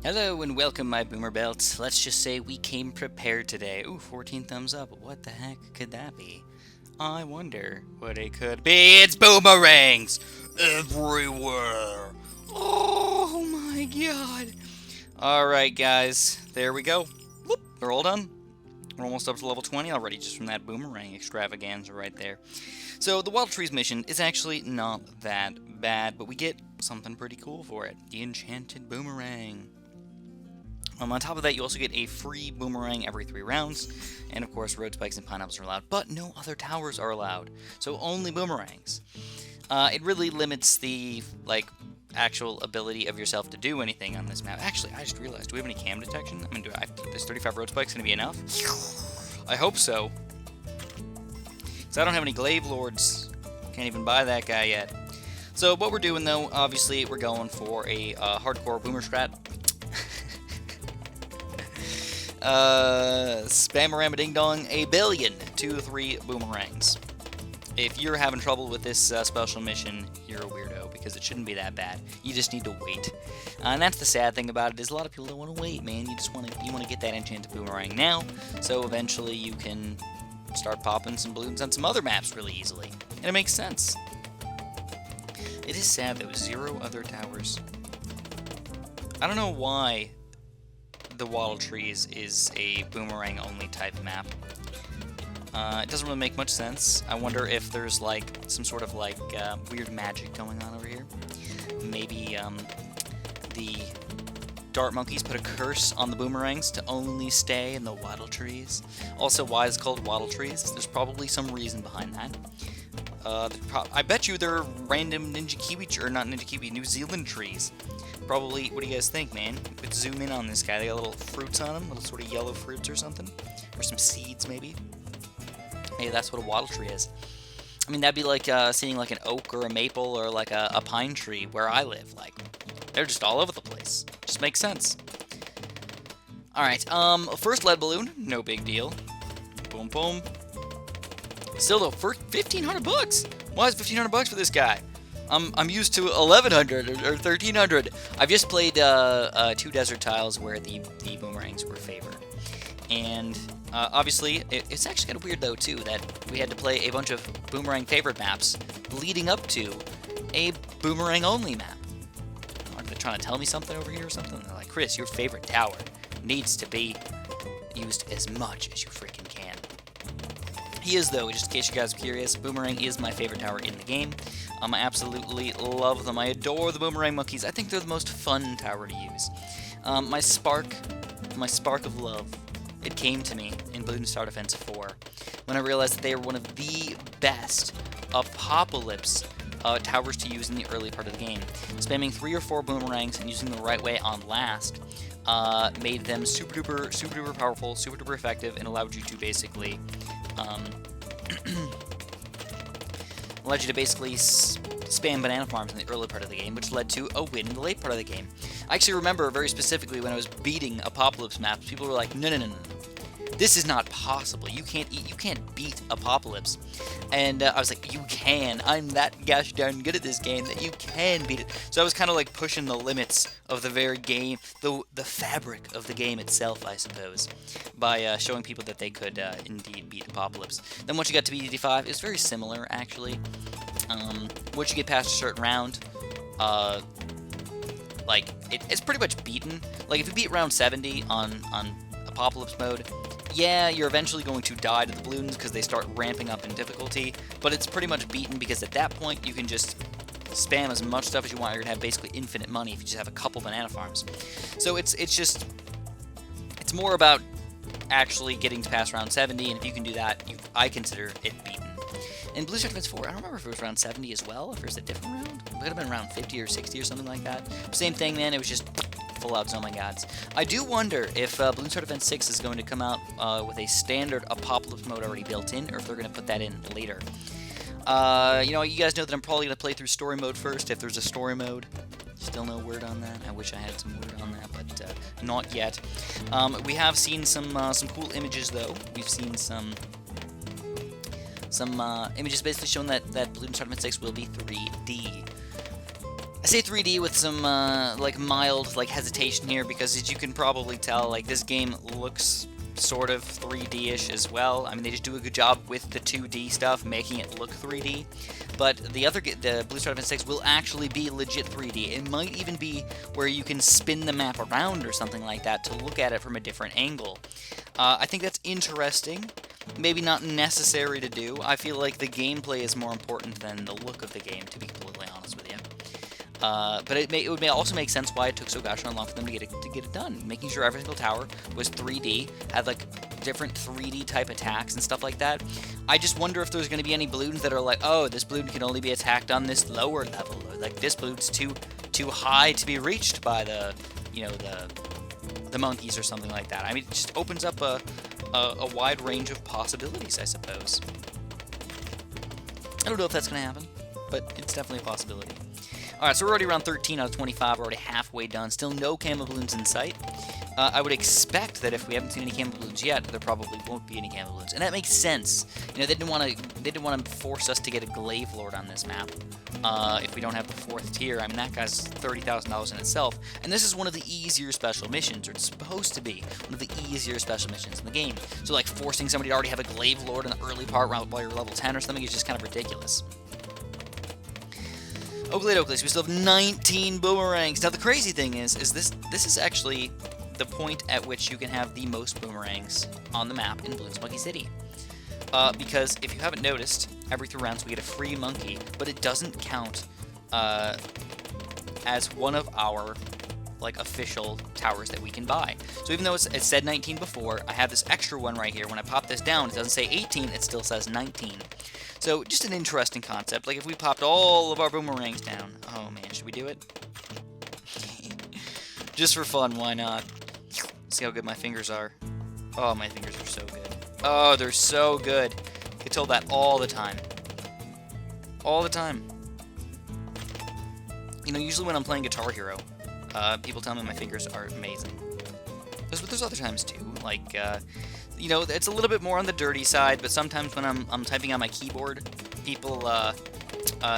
Hello and welcome, my boomer belts. Let's just say we came prepared today. Ooh, 14 thumbs up. What the heck could that be? I wonder what it could be. It's boomerangs everywhere. Oh my god. Alright, guys. There we go. Whoop, we're all done. We're almost up to level 20 already just from that boomerang extravaganza right there. So the Wild Trees mission is actually not that bad, but we get something pretty cool for it. The Enchanted Boomerang. On top of that, you also get a free boomerang every 3 rounds, and of course, road spikes and pineapples are allowed, but no other towers are allowed, so only boomerangs. It really limits the, actual ability of yourself to do anything on this map. Actually, I just realized, do we have any cam detection? I mean, this 35 road spikes going to be enough? I hope so. Because I don't have any glaive lords. Can't even buy that guy yet. So what we're doing, though, obviously, we're going for a hardcore boomer strat. Spam-a-ram ding dong, a billion, 2-3 boomerangs. If you're having trouble with this special mission, you're a weirdo, because it shouldn't be that bad. You just need to wait. And that's the sad thing about it, is a lot of people don't want to wait, man. You just want to get that enchanted boomerang now, so eventually you can start popping some balloons on some other maps really easily. And it makes sense. It is sad, though, 0 other towers. I don't know why the Wild Trees is a boomerang-only type map. It doesn't really make much sense. I wonder if there's, some sort of, weird magic going on over here. Maybe, the dart monkeys put a curse on the boomerangs to only stay in the Waddle Trees. Also, why it's called Waddle Trees? There's probably some reason behind that. I bet you they're random Ninja Kiwi, or not Ninja Kiwi, New Zealand trees. Probably, what do you guys think, man? Let's zoom in on this guy. They got little fruits on them, little sort of yellow fruits or something. Or some seeds, maybe. Maybe that's what a wattle tree is. I mean, that'd be like seeing like an oak or a maple or like a pine tree where I live. They're just all over the place. Just makes sense. Alright, first lead balloon, no big deal. Boom, boom. Still though, for 1,500 bucks. Why is 1,500 bucks for this guy? I'm used to 1,100 or 1,300. I've just played 2 desert tiles where the boomerangs were favored, and obviously it's actually kind of weird though too that we had to play a bunch of boomerang favored maps leading up to a boomerang only map. Are they trying to tell me something over here or something? They're like, Chris, your favorite tower needs to be used as much as you freaking can. He is, though, just in case you guys are curious, Boomerang is my favorite tower in the game. I absolutely love them. I adore the Boomerang monkeys. I think they're the most fun tower to use. My spark of love, it came to me in Bloons Star Defense 4 when I realized that they were one of the best apocalypse towers to use in the early part of the game. Spamming 3 or 4 boomerangs and using them the right way on last made them super duper powerful, super duper effective, and allowed you to basically spam banana farms in the early part of the game, which led to a win in the late part of the game. I actually remember very specifically when I was beating Apocalypse maps, people were like, no, this is not possible. You can't beat Apocalypse. And I was like, you can. I'm that gosh darn good at this game that you can beat it. So I was kind of like pushing the limits of the very game, the fabric of the game itself, I suppose, by showing people that they could indeed beat Apocalypse. Then once you got to BD5, it was very similar, actually. Once you get past a certain round, it's pretty much beaten. Like, if you beat round 70 on Apocalypse mode, yeah, you're eventually going to die to the balloons because they start ramping up in difficulty, but it's pretty much beaten because at that point you can just spam as much stuff as you want. You're going to have basically infinite money if you just have a couple banana farms. So it's more about actually getting to pass round 70, and if you can do that, I consider it beaten. In Bloons Star Defense 4, I don't remember if it was round 70 as well, if it was a different round. It could have been around 50 or 60 or something like that. Same thing, man, it was just full outs, oh my gods. I do wonder if Bloons Star Defense 6 is going to come out with a standard Apocalypse mode already built in, or if they're going to put that in later. You guys know that I'm probably going to play through story mode first, if there's a story mode. Still no word on that. I wish I had some word on that, but not yet. We have seen some cool images, though. We've seen some images basically showing that Bloons Star Defense 6 will be 3D. I say 3D with some, like, mild, like, hesitation here, because as you can probably tell, like, this game looks sort of 3D-ish as well. I mean, they just do a good job with the 2D stuff, making it look 3D. But the Bloons Tower Defense 6 will actually be legit 3D. It might even be where you can spin the map around or something like that to look at it from a different angle. I think that's interesting. Maybe not necessary to do. I feel like the gameplay is more important than the look of the game, to be completely honest with you. But it would also make sense why it took so gosh long for them to get it done. Making sure every single tower was 3D, had like different 3D type attacks and stuff like that. I just wonder if there's going to be any balloons that are like, oh, this balloon can only be attacked on this lower level, or like this balloon's too high to be reached by the, you know, the monkeys or something like that. I mean, it just opens up a wide range of possibilities, I suppose. I don't know if that's going to happen, but it's definitely a possibility. Alright, so we're already around 13 out of 25, we're already halfway done. Still no camo balloons in sight. I would expect that if we haven't seen any camo balloons yet, there probably won't be any camo balloons. And that makes sense. You know, they didn't want to force us to get a Glaive Lord on this map. If we don't have the 4th tier. I mean, that guy's $30,000 in itself. And this is one of the easier special missions, or it's supposed to be one of the easier special missions in the game. So, like, forcing somebody to already have a Glaive Lord in the early part while you're level 10 or something is just kind of ridiculous. Oakley, so we still have 19 boomerangs. Now, the crazy thing is this is actually the point at which you can have the most boomerangs on the map in Bloons Monkey City. Because if you haven't noticed, every 3 rounds we get a free monkey, but it doesn't count as one of our like official towers that we can buy. So even though it said 19 before, I have this extra one right here. When I pop this down, it doesn't say 18, it still says 19. So, just an interesting concept. Like, if we popped all of our boomerangs down... Oh, man, should we do it? Just for fun, why not? See how good my fingers are. Oh, my fingers are so good. Oh, they're so good. I get told that all the time. All the time. You know, usually when I'm playing Guitar Hero, people tell me my fingers are amazing. But there's other times, too. Like, you know, it's a little bit more on the dirty side, but sometimes when I'm typing on my keyboard, people,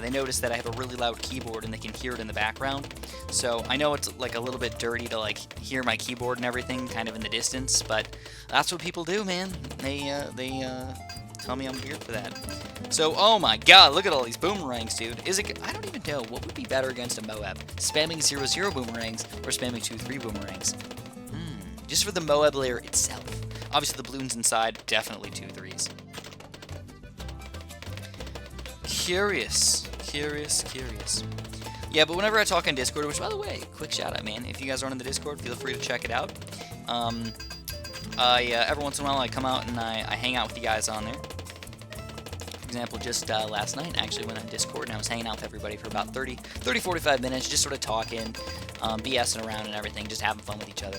they notice that I have a really loud keyboard and they can hear it in the background. So I know it's like a little bit dirty to like hear my keyboard and everything kind of in the distance, but that's what people do, man. They tell me I'm weird for that. So, oh my god, look at all these boomerangs, dude. I don't even know, what would be better against a Moab? Spamming 0-0 boomerangs or spamming 2-3 boomerangs? Just for the Moab layer itself. Obviously, the balloons inside, definitely 2-3s. Curious. Yeah, but whenever I talk on Discord, which, by the way, quick shout-out, man. If you guys aren't in the Discord, feel free to check it out. Every once in a while, I come out and I hang out with you guys on there. For example, just last night, I actually went on Discord, and I was hanging out with everybody for about 30-45 minutes, just sort of talking, BSing around and everything, just having fun with each other.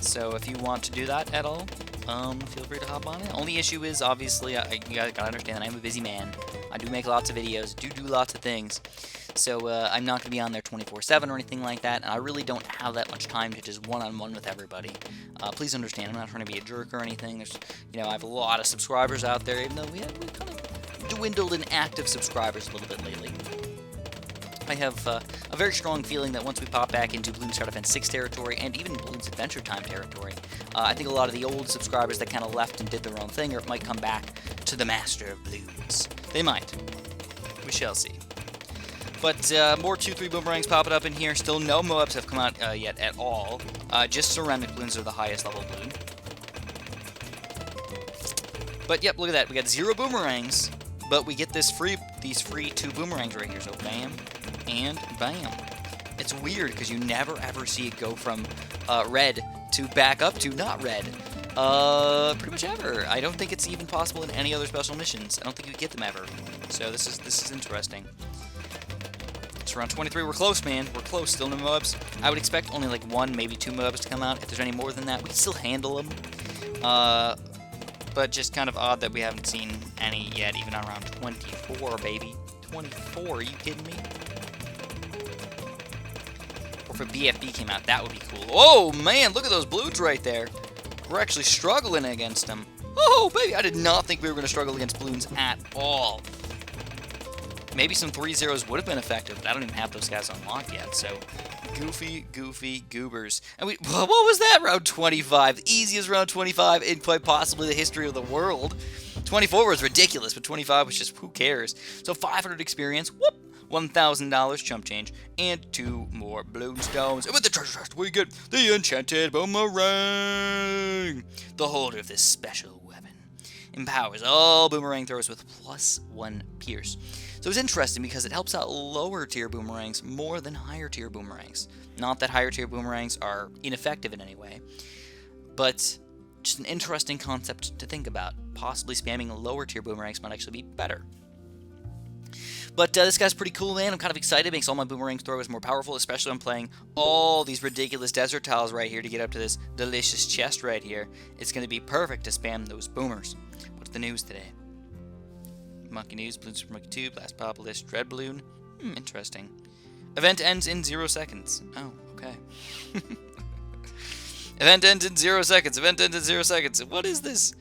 So if you want to do that at all, feel free to hop on it. Only issue is, obviously, you guys gotta understand that I'm a busy man. I do make lots of videos, do lots of things. So I'm not gonna be on there 24/7 or anything like that, and I really don't have that much time to just one-on-one with everybody. Please understand, I'm not trying to be a jerk or anything. There's, you know, I have a lot of subscribers out there, even though we kind of dwindled in active subscribers a little bit lately. I have a very strong feeling that once we pop back into Bloons Tower Defense 6 territory, and even Bloons Adventure Time territory, I think a lot of the old subscribers that kind of left and did their own thing, or might come back to the Master of Bloons. They might. We shall see. But more 2-3 boomerangs popping up in here. Still no Moabs have come out yet at all. Just Ceramic Bloons are the highest level balloon. But yep, look at that. We got 0 boomerangs, but we get these free 2 boomerangs right here. So bam. And bam. It's weird because you never ever see it go from red to back up to not red. Pretty much ever. I don't think it's even possible in any other special missions. I don't think you get them ever. So this is interesting. It's around 23. We're close, man. We're close. Still no Moabs. I would expect only like 1, maybe 2 Moabs to come out. If there's any more than that, we can still handle them. But just kind of odd that we haven't seen any yet, even on around 24, baby. 24, are you kidding me? Or if a BFB came out, that would be cool. Oh, man, look at those Bloons right there. We're actually struggling against them. Oh, baby, I did not think we were going to struggle against Bloons at all. Maybe some 3-0s would have been effective, but I don't even have those guys unlocked yet, so goofy goobers. And what was that? Round 25. The easiest round 25 in quite possibly the history of the world. 24 was ridiculous, but 25 was just, who cares? So 500 experience, whoop, $1,000 chump change, and 2 more balloon stones. And with the treasure chest, we get the enchanted boomerang. The holder of this special weapon empowers all boomerang throwers with +1 pierce. So it's interesting because it helps out lower tier boomerangs more than higher tier boomerangs. Not that higher tier boomerangs are ineffective in any way, but just an interesting concept to think about. Possibly spamming lower tier boomerangs might actually be better. But this guy's pretty cool, man. I'm kind of excited. Makes all my boomerang throwers more powerful, especially when I'm playing all these ridiculous desert tiles right here to get up to this delicious chest right here. It's going to be perfect to spam those boomers. What's the news today? Monkey News, Bloons from Monkey 2, Blast Populist, Dread Balloon. Interesting. Event ends in 0 seconds. Oh, okay. Event ends in 0 seconds. Event ends in 0 seconds. What is this?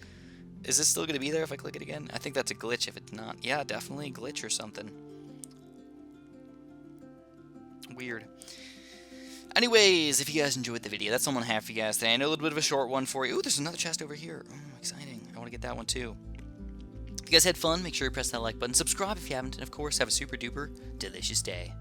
Is this still going to be there if I click it again? I think that's a glitch if it's not. Yeah, definitely a glitch or something. Weird. Anyways, if you guys enjoyed the video, that's all I'm going to have for you guys today. I know a little bit of a short one for you. Ooh, there's another chest over here. Exciting. I want to get that one too. If you guys had fun, make sure you press that like button. Subscribe if you haven't. And of course, have a super duper delicious day.